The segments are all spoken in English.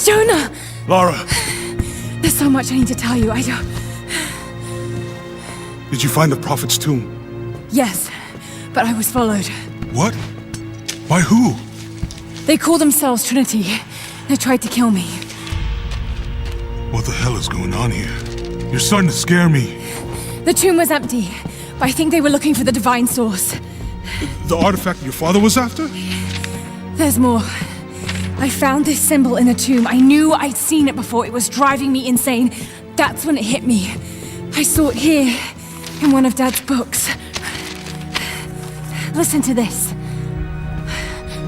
Jonah! Lara! There's so much I need to tell you, I don't... Did you find the Prophet's tomb? Yes, but I was followed. What? By who? They call themselves Trinity. They tried to kill me. What the hell is going on here? You're starting to scare me. The tomb was empty, but I think they were looking for the divine source. The artifact your father was after? There's more. I found this symbol in the tomb. I knew I'd seen it before. It was driving me insane. That's when it hit me. I saw it here, in one of Dad's books. Listen to this.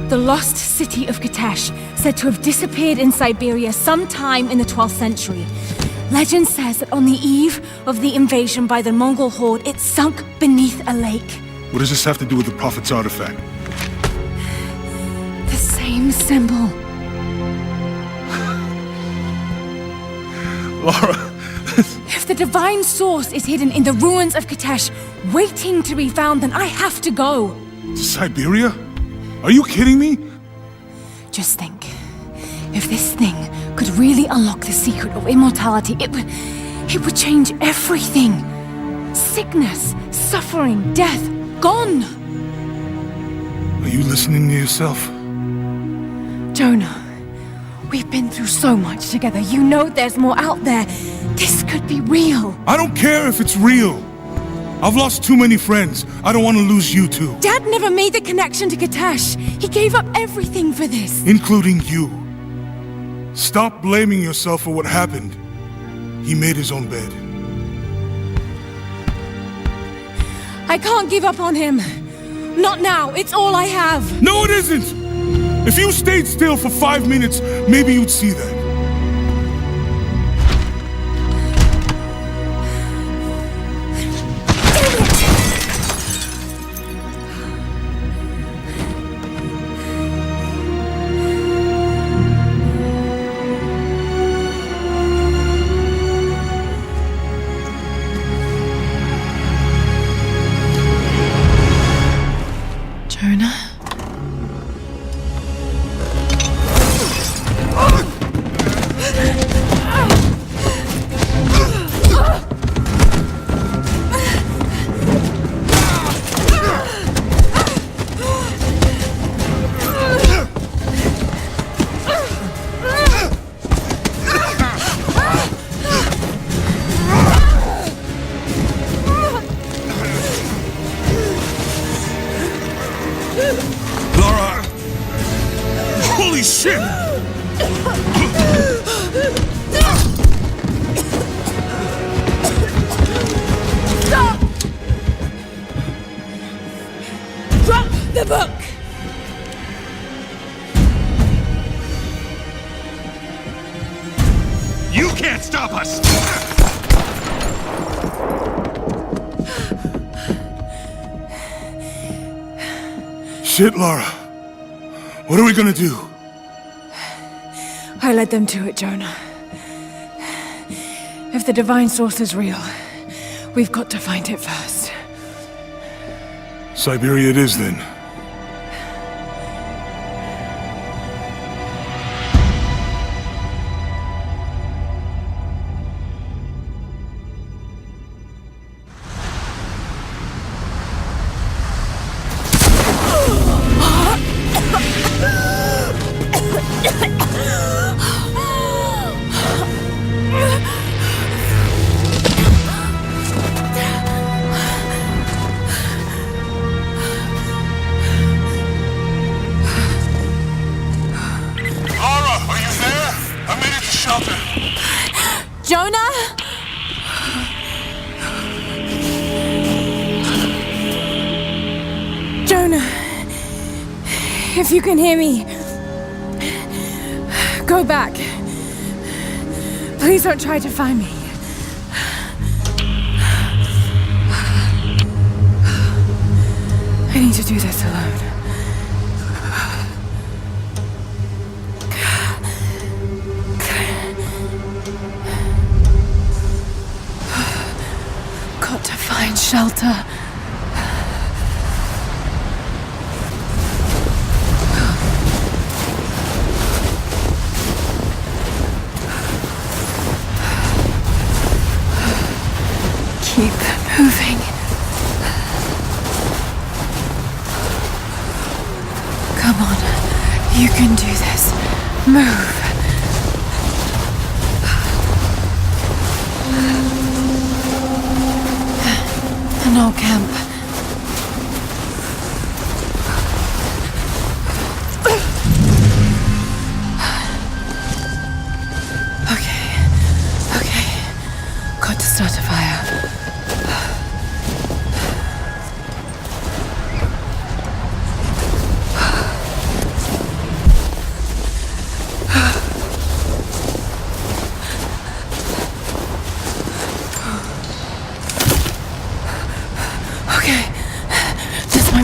The lost city of Kitezh, said to have disappeared in Siberia sometime in the 12th century. Legend says that on the eve of the invasion by the Mongol horde, it sunk beneath a lake. What does this have to do with the Prophet's artifact? The same symbol. Lara... If the divine source is hidden in the ruins of Kitezh, waiting to be found, then I have to go. To Siberia? Are you kidding me? Just think. If this thing could really unlock the secret of immortality, it would change everything. Sickness, suffering, death, gone. Are you listening to yourself? Jonah, we've been through so much together. You know there's more out there. This could be real. I don't care if it's real. I've lost too many friends. I don't want to lose you too. Dad never made the connection to Kitezh. He gave up everything for this. Including you. Stop blaming yourself for what happened. He made his own bed. I can't give up on him. Not now. It's all I have. No, it isn't! If you stayed still for 5 minutes, maybe you'd see that. Lara! Holy shit! Stop! Drop the book! You can't stop us! Shit, Lara. What are we gonna do? I led them to it, Jonah. If the divine source is real, we've got to find it first. Siberia it is, then. Jonah? Jonah, if you can hear me, go back. Please don't try to find me. I need to do this alone. Got to find shelter. Move. An old camp. Okay. Got to start a fire.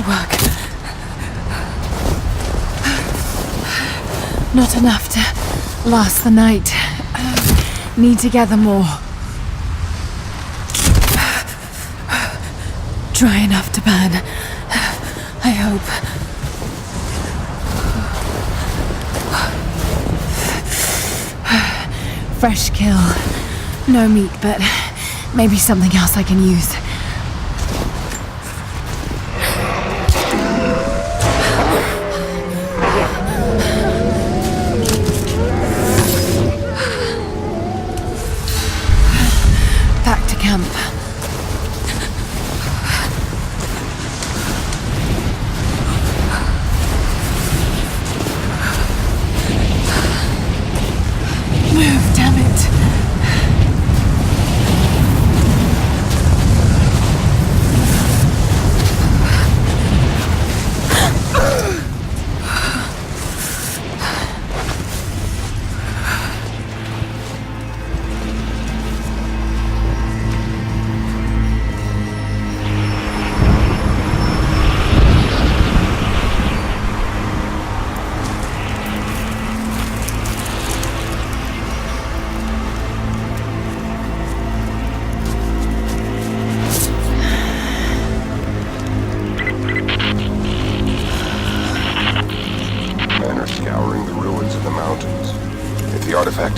Work. Not enough to last the night. Need to gather more. Dry enough to burn. I hope. Fresh kill. No meat, but maybe something else I can use.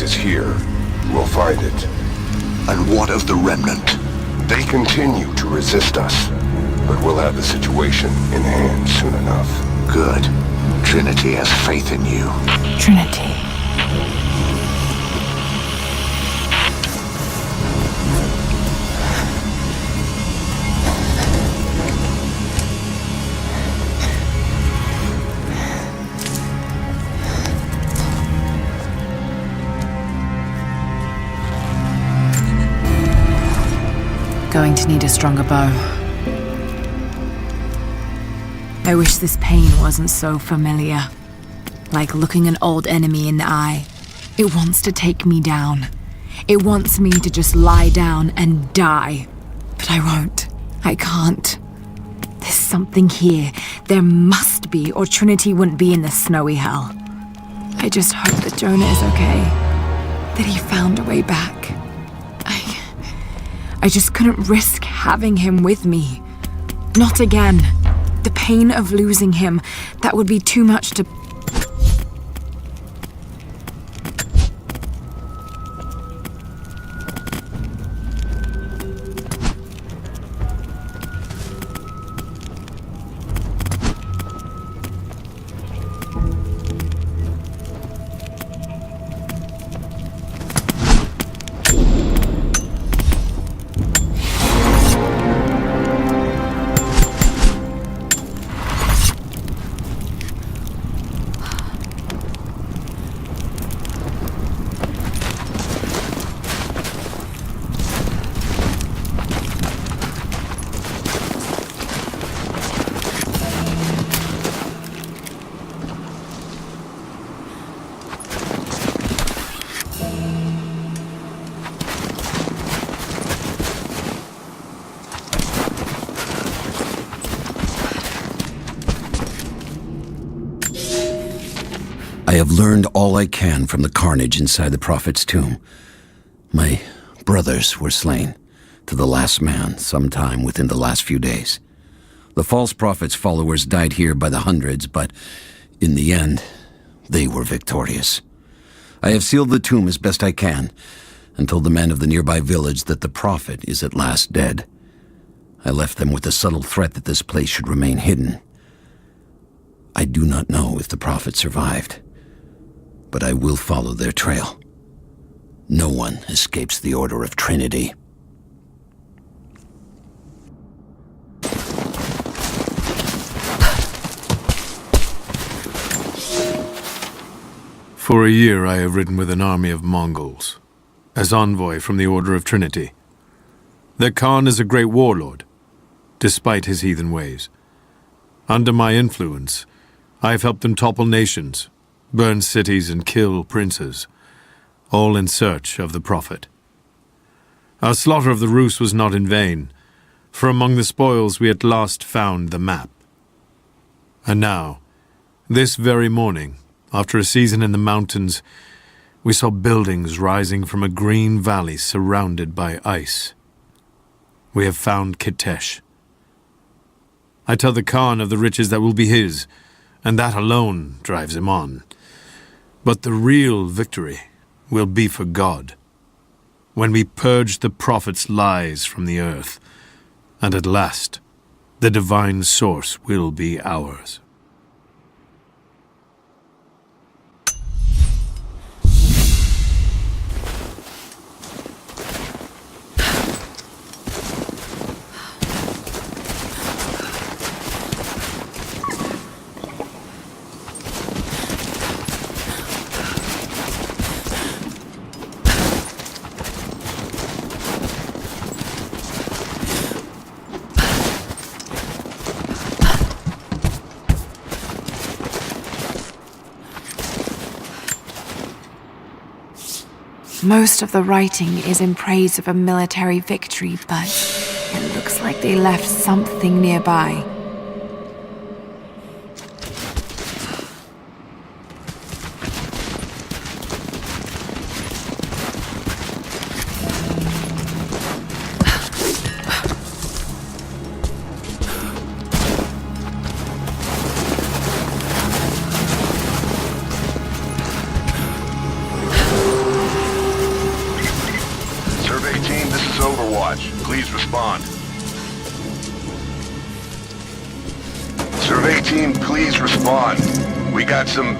Is here. We'll find it. And what of the remnant? They continue to resist us, but we'll have the situation in hand soon enough. Good. Trinity has faith in you. Trinity. Going to need a stronger bow. I wish this pain wasn't so familiar. Like looking an old enemy in the eye. It wants to take me down. It wants me to just lie down and die. But I won't. I can't. There's something here. There must be, or Trinity wouldn't be in this snowy hell. I just hope that Jonah is okay. That he found a way back. I just couldn't risk having him with me. Not again. The pain of losing him, that would be too much to... I have learned all I can from the carnage inside the Prophet's tomb. My brothers were slain, to the last man, sometime within the last few days. The false Prophet's followers died here by the hundreds, but in the end, they were victorious. I have sealed the tomb as best I can, and told the men of the nearby village that the Prophet is at last dead. I left them with the subtle threat that this place should remain hidden. I do not know if the Prophet survived, but I will follow their trail. No one escapes the Order of Trinity. For a year I have ridden with an army of Mongols, as envoy from the Order of Trinity. Their Khan is a great warlord, despite his heathen ways. Under my influence, I have helped them topple nations, burn cities and kill princes, all in search of the Prophet. Our slaughter of the Rus was not in vain, for among the spoils we at last found the map. And now, this very morning, after a season in the mountains, we saw buildings rising from a green valley surrounded by ice. We have found Kitezh. I tell the Khan of the riches that will be his, and that alone drives him on. But the real victory will be for God, when we purge the Prophet's lies from the earth, and at last, the divine source will be ours. Most of the writing is in praise of a military victory, but it looks like they left something nearby. Please respond. Survey team, please respond. We got some...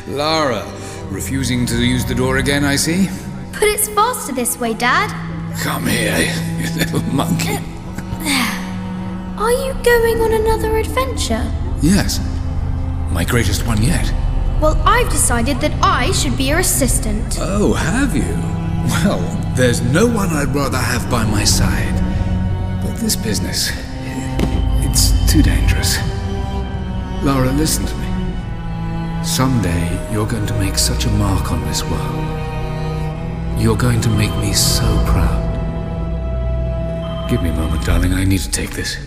Lara, refusing to use the door again, I see? But it's faster this way, Dad. Come here, you little monkey. Are you going on another adventure? Yes. My greatest one yet. Well, I've decided that I should be your assistant. Oh, have you? Well, there's no one I'd rather have by my side. But this business, it's too dangerous. Lara, listen to me. Someday, you're going to make such a mark on this world. You're going to make me so proud. Give me a moment, darling. I need to take this.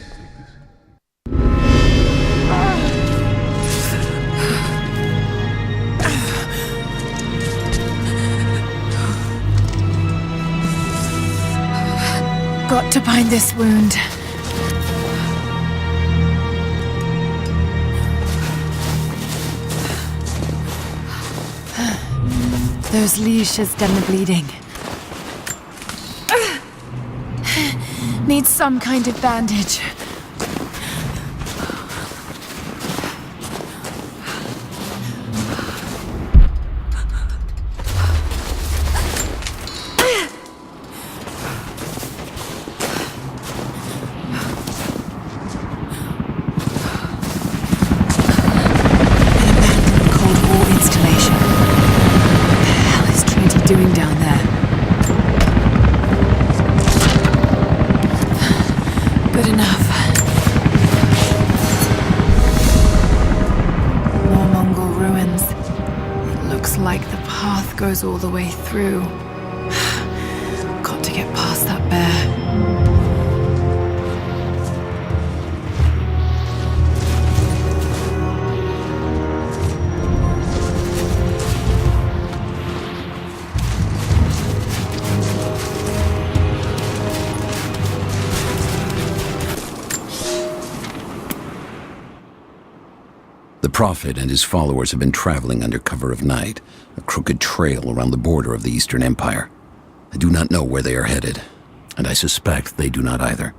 Got to bind this wound. Those leashes done the bleeding. Need some kind of bandage. goes all the way through. Got to get past that bear. The Prophet and his followers have been traveling under cover of night, a crooked trail around the border of the Eastern Empire. I do not know where they are headed, and I suspect they do not either.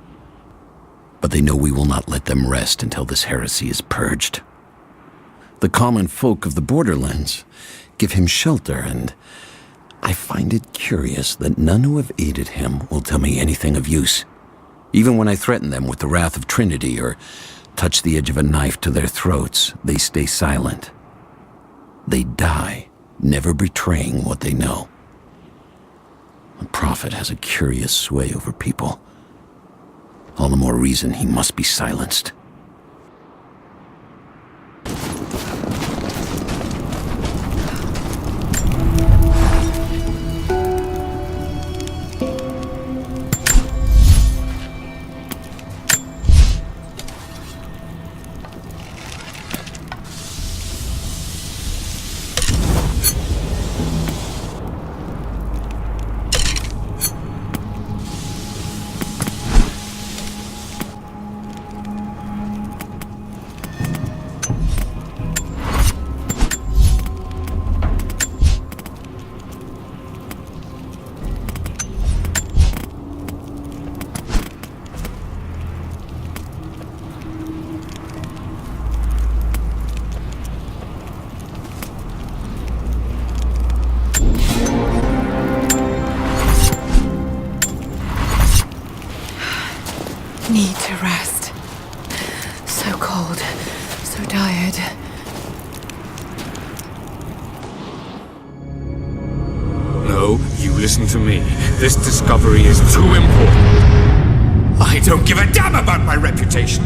But they know we will not let them rest until this heresy is purged. The common folk of the borderlands give him shelter, and I find it curious that none who have aided him will tell me anything of use. Even when I threaten them with the wrath of Trinity or touch the edge of a knife to their throats, they stay silent. They die, never betraying what they know. The Prophet has a curious sway over people. All the more reason he must be silenced. Need to rest. So cold, so tired. No, you listen to me. This discovery is too important. I don't give a damn about my reputation.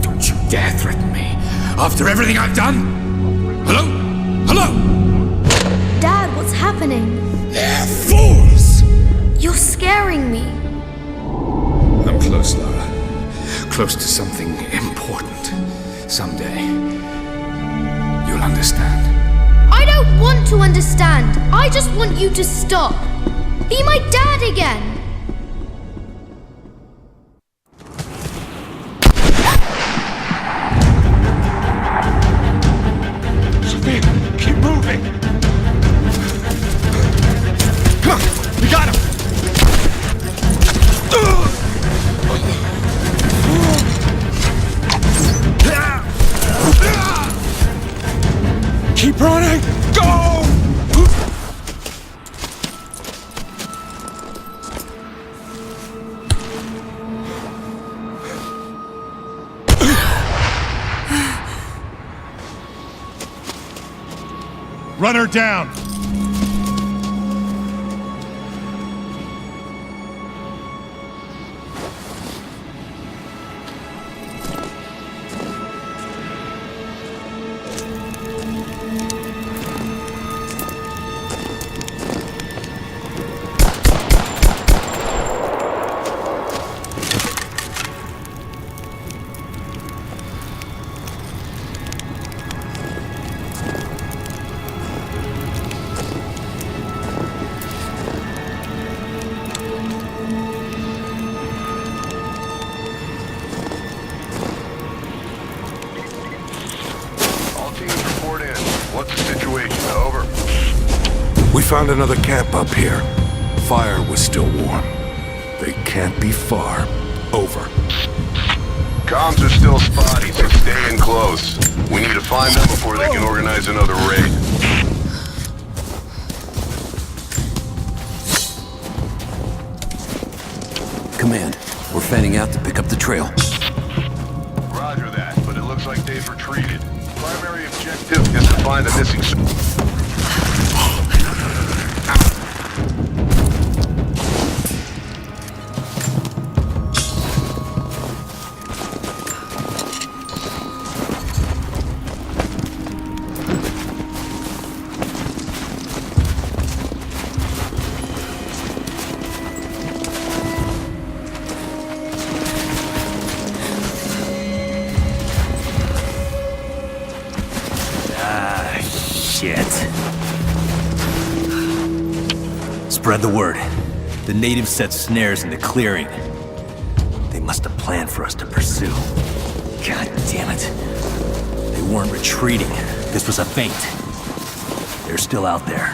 Don't you dare threaten me. After everything I've done? Hello? Hello? Dad, what's happening? They're fools! You're scaring me. I'm close, Lara. Close to something important. Someday, you'll understand. I don't want to understand. I just want you to stop. Be my dad again. Keep moving! Come on! We got him! Keep running! Go! Run her down! We found another camp up here. Fire was still warm. They can't be far. Over. Comms are still spotty, so stay in close. We need to find them before they can organize another raid. Command, we're fanning out to pick up the trail. Roger that, but it looks like they've retreated. Primary objective is to find the missing... Spread the word. The natives set snares in the clearing. They must have planned for us to pursue. God damn it. They weren't retreating. This was a feint. They're still out there.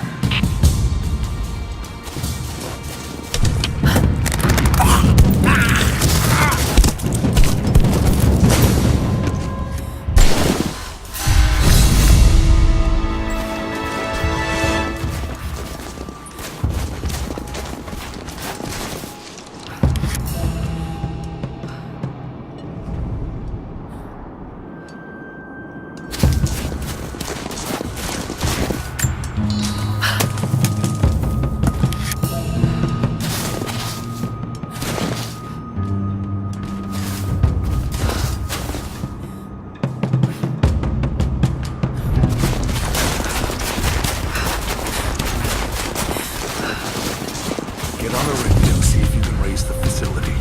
Get on the radio, see if you can raise the facility.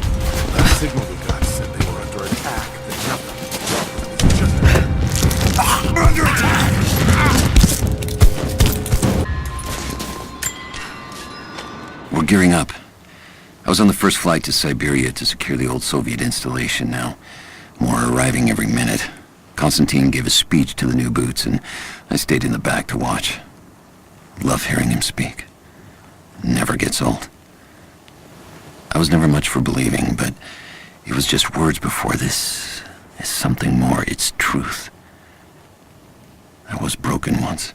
That signal we got said they were under attack. Under attack! We're gearing up. I was on the first flight to Siberia to secure the old Soviet installation now. More are arriving every minute. Konstantin gave a speech to the new boots, and I stayed in the back to watch. Love hearing him speak. Never gets old. I was never much for believing, but it was just words before. This is something more. It's truth. I was broken once.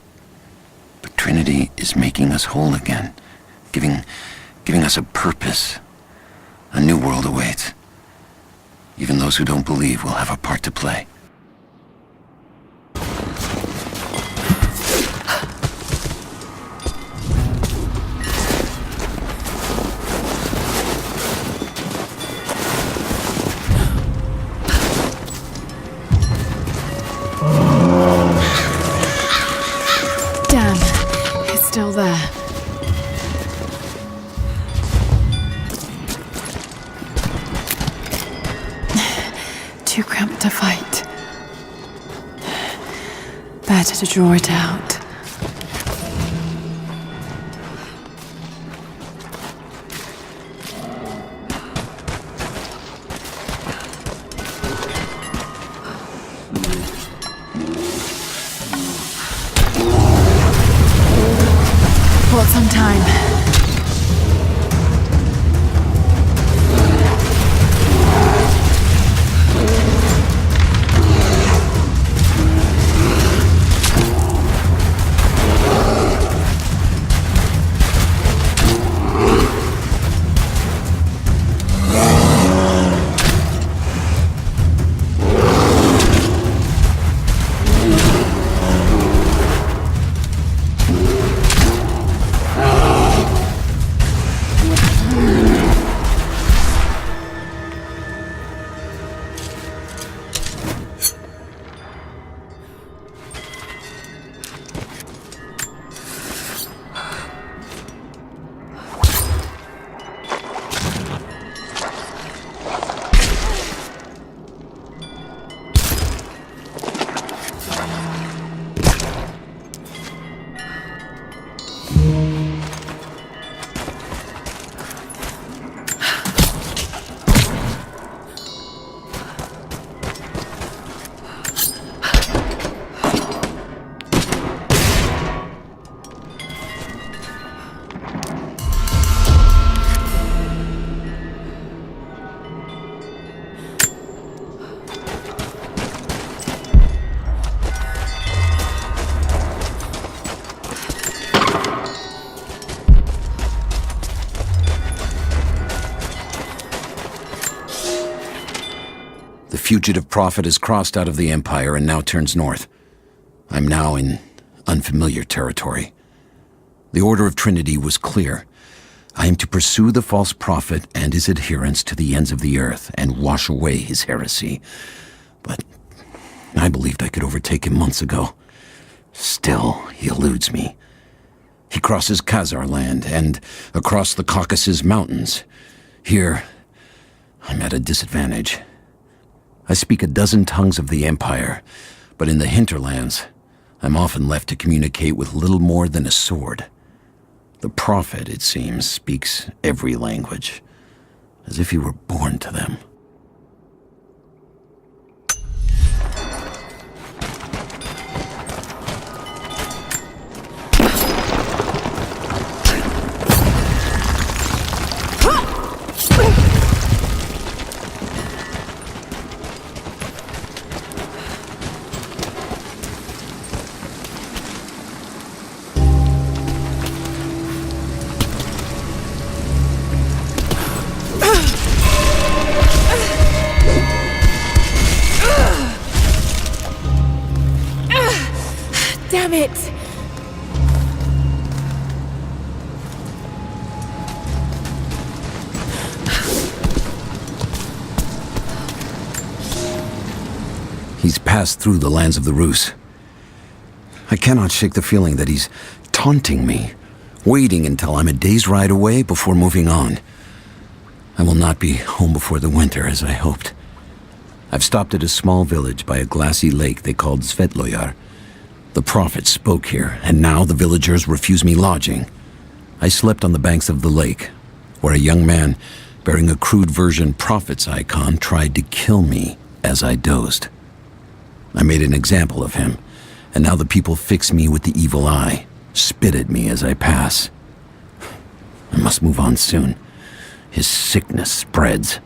But Trinity is making us whole again. Giving us a purpose. A new world awaits. Even those who don't believe will have a part to play. Damn, it's still there. Too cramped to fight. Better to draw it out. Bought some time. The fugitive prophet has crossed out of the Empire and now turns north. I'm now in unfamiliar territory. The order of Trinity was clear. I am to pursue the false prophet and his adherents to the ends of the earth and wash away his heresy. But I believed I could overtake him months ago. Still, he eludes me. He crosses Khazar land and across the Caucasus Mountains. Here, I'm at a disadvantage. I speak a dozen tongues of the Empire, but in the hinterlands, I'm often left to communicate with little more than a sword. The Prophet, it seems, speaks every language, as if he were born to them. Damn it! He's passed through the lands of the Rus. I cannot shake the feeling that he's taunting me, waiting until I'm a day's ride away before moving on. I will not be home before the winter, as I hoped. I've stopped at a small village by a glassy lake they called SVETLOYAR. The Prophet spoke here, and now the villagers refuse me lodging. I slept on the banks of the lake, where a young man bearing a crude version Prophet's icon tried to kill me as I dozed. I made an example of him, and now the people fix me with the evil eye, spit at me as I pass. I must move on soon. His sickness spreads.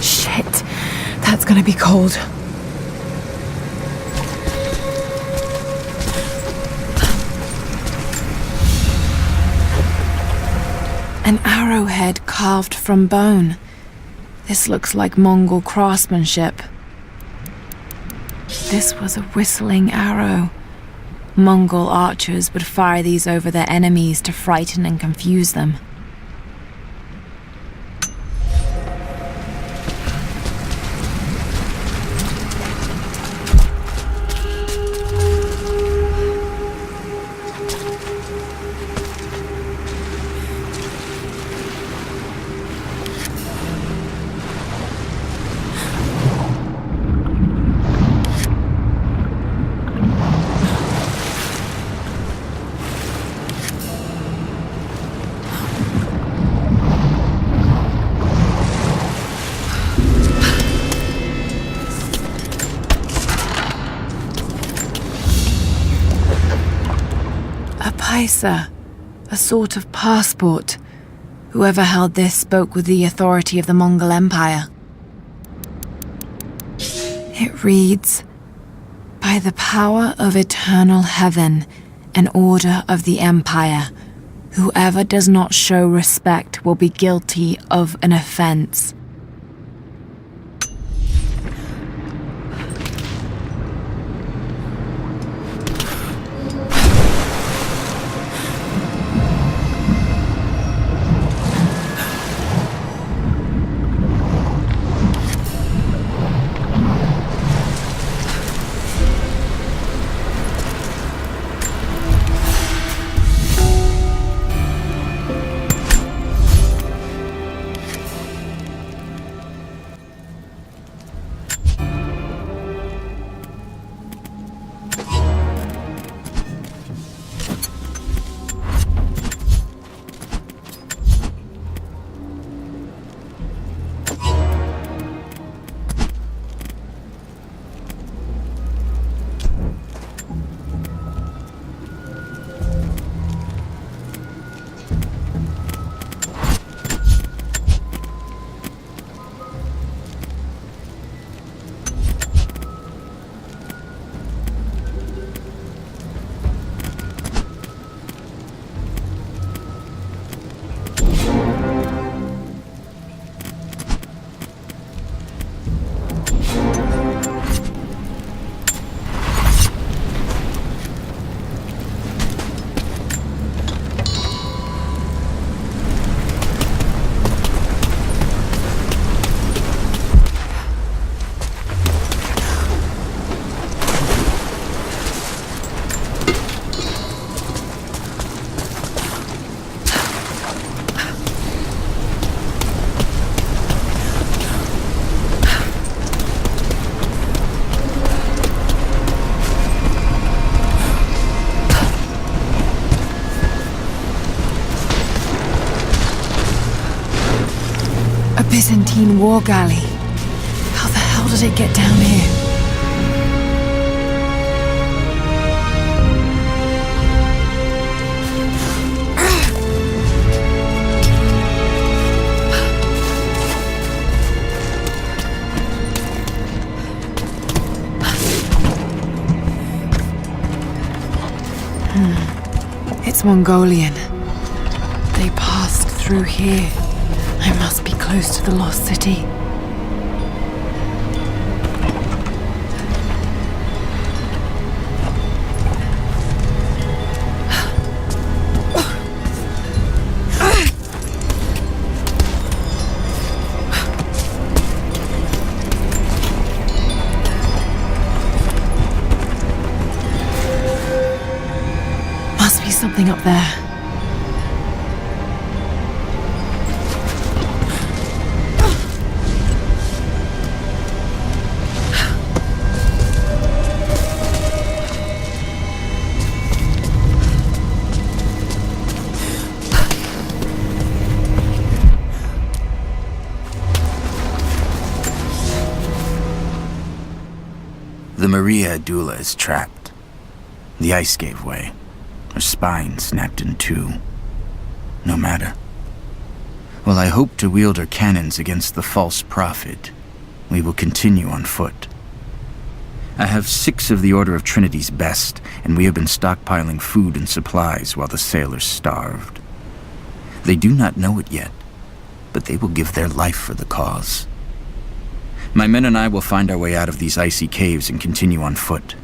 Shit, that's gonna be cold. An arrowhead carved from bone. This looks like Mongol craftsmanship. This was a whistling arrow. Mongol archers would fire these over their enemies to frighten and confuse them. A sort of passport. Whoever held this spoke with the authority of the Mongol Empire. It reads, "By the power of eternal heaven and order of the Empire, whoever does not show respect will be guilty of an offense." unseen war galley. How the hell did it get down here? It's Mongolian. They passed through here. I must be close to the lost city. Must be something up there. The Maria Adula is trapped. The ice gave way. Her spine snapped in two. No matter. While I hope to wield her cannons against the false prophet, we will continue on foot. I have 6 of the Order of Trinity's best, and we have been stockpiling food and supplies while the sailors starved. They do not know it yet, but they will give their life for the cause. My men and I will find our way out of these icy caves and continue on foot.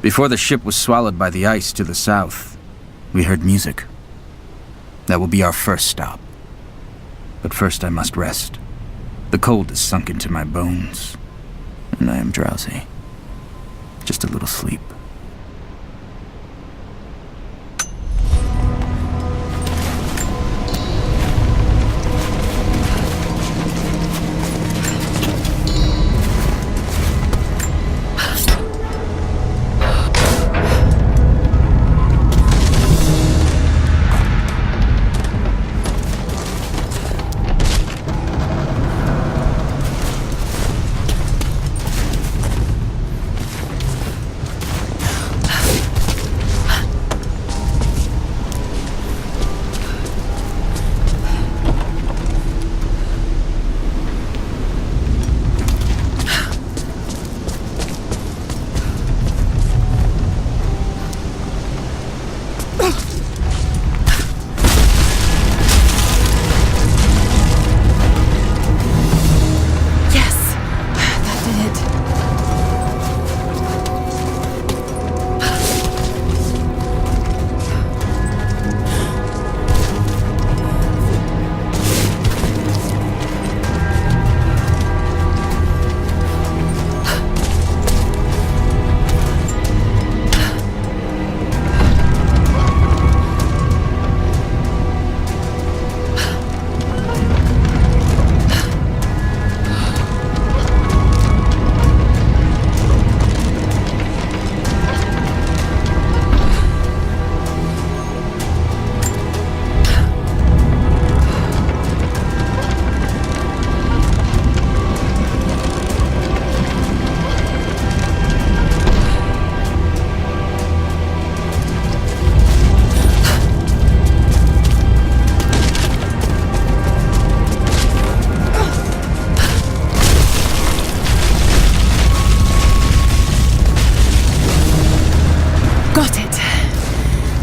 Before the ship was swallowed by the ice to the south, we heard music. That will be our first stop. But first I must rest. The cold has sunk into my bones, and I am drowsy. Just a little sleep.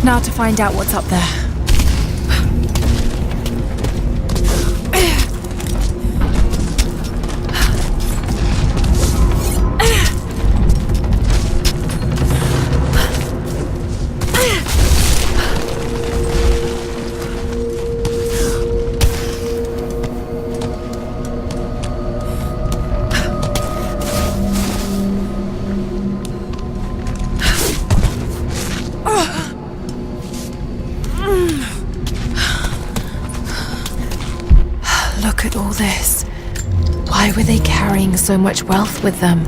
Now to find out what's up there. Look at all this. Why were they carrying so much wealth with them?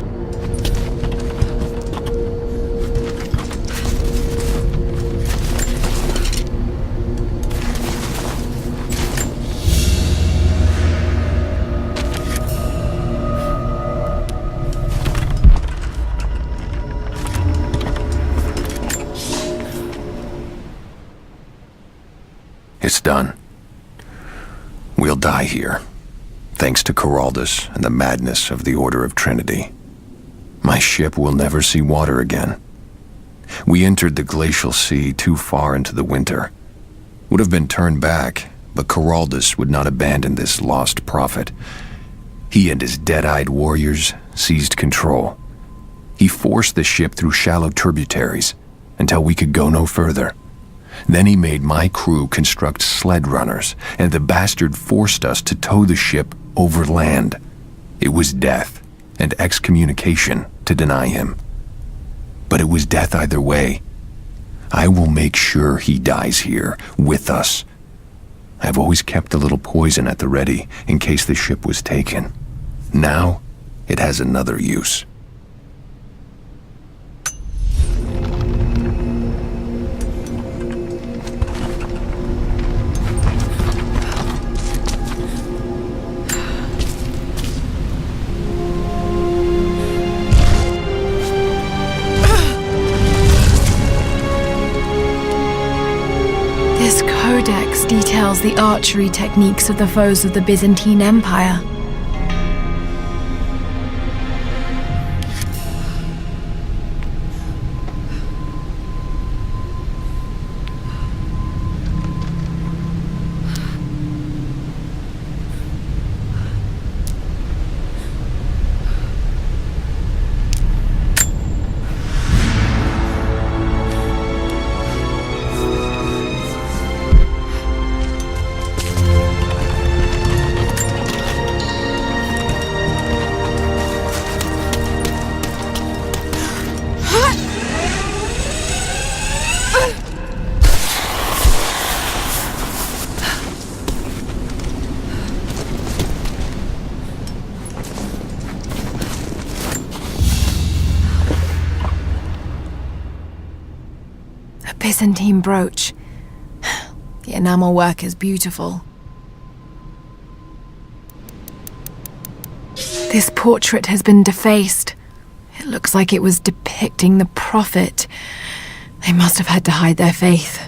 It's done. We'll die here, thanks to Coraldus and the madness of the Order of Trinity. My ship will never see water again. We entered the glacial sea too far into the winter. Would have been turned back, but Coraldus would not abandon this lost prophet. He and his dead-eyed warriors seized control. He forced the ship through shallow tributaries until we could go no further. Then he made my crew construct sled runners, and the bastard forced us to tow the ship over land. It was death and excommunication to deny him. But it was death either way. I will make sure he dies here, with us. I've always kept a little poison at the ready in case the ship was taken. Now, it has another use. This codex details the archery techniques of the foes of the Byzantine Empire. Byzantine brooch. The enamel work is beautiful. This portrait has been defaced. It looks like it was depicting the prophet. They must have had to hide their faith.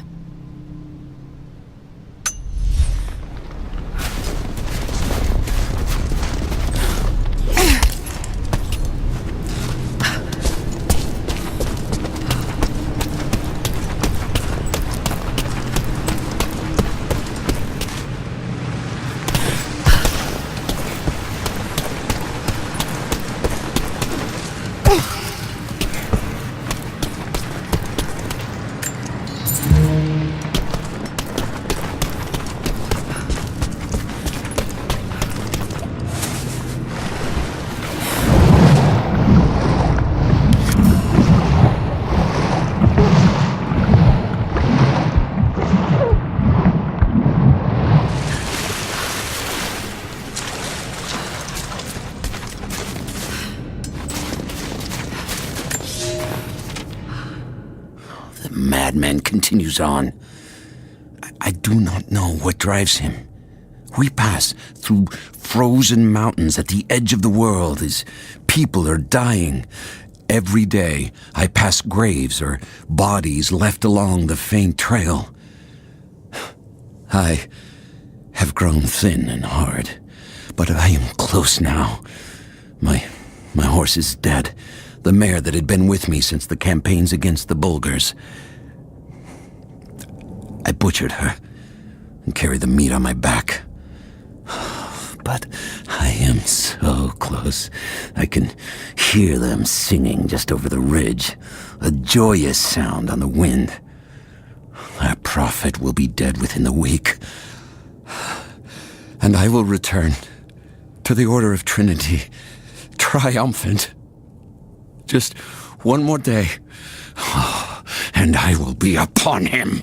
Madman continues on. I do not know what drives him. We pass through frozen mountains at the edge of the world as people are dying. Every day I pass graves or bodies left along the faint trail. I have grown thin and hard, but I am close now. My horse is dead. The mare that had been with me since the campaigns against the Bulgars. I butchered her and carried the meat on my back. But I am so close. I can hear them singing just over the ridge, a joyous sound on the wind. Our prophet will be dead within the week, and I will return to the Order of Trinity, triumphant. Just one more day, and I will be upon him.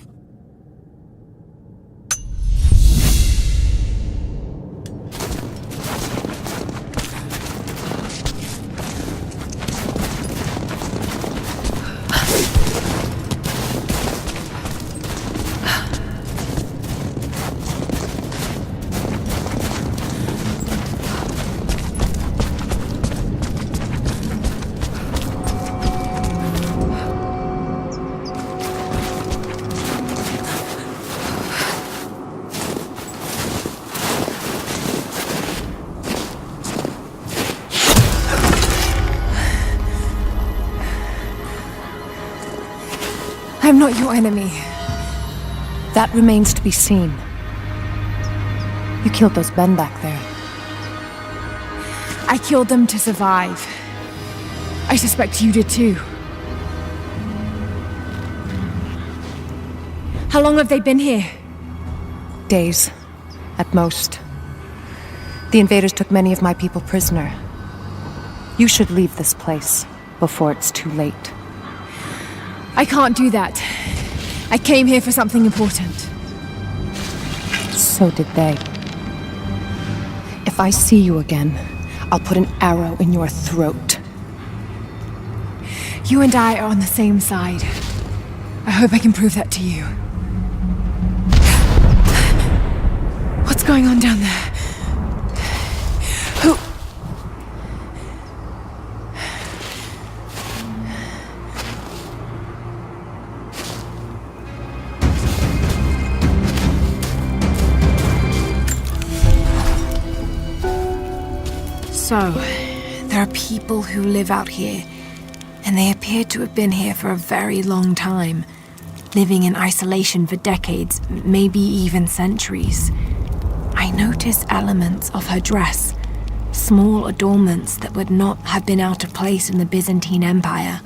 I'm not your enemy. That remains to be seen. You killed those men back there. I killed them to survive. I suspect you did too. How long have they been here? Days, at most. The invaders took many of my people prisoner. You should leave this place before it's too late. I can't do that. I came here for something important. So did they. If I see you again, I'll put an arrow in your throat. You and I are on the same side. I hope I can prove that to you. What's going on down there? Who? So, there are people who live out here, and they appear to have been here for a very long time, living in isolation for decades, maybe even centuries. I notice elements of her dress, small adornments that would not have been out of place in the Byzantine Empire.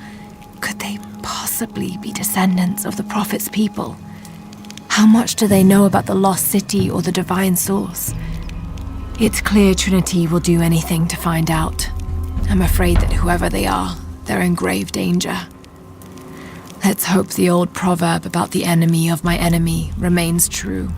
Could they possibly be descendants of the Prophet's people? How much do they know about the lost city or the divine source? It's clear Trinity will do anything to find out. I'm afraid that whoever they are, they're in grave danger. Let's hope the old proverb about the enemy of my enemy remains true.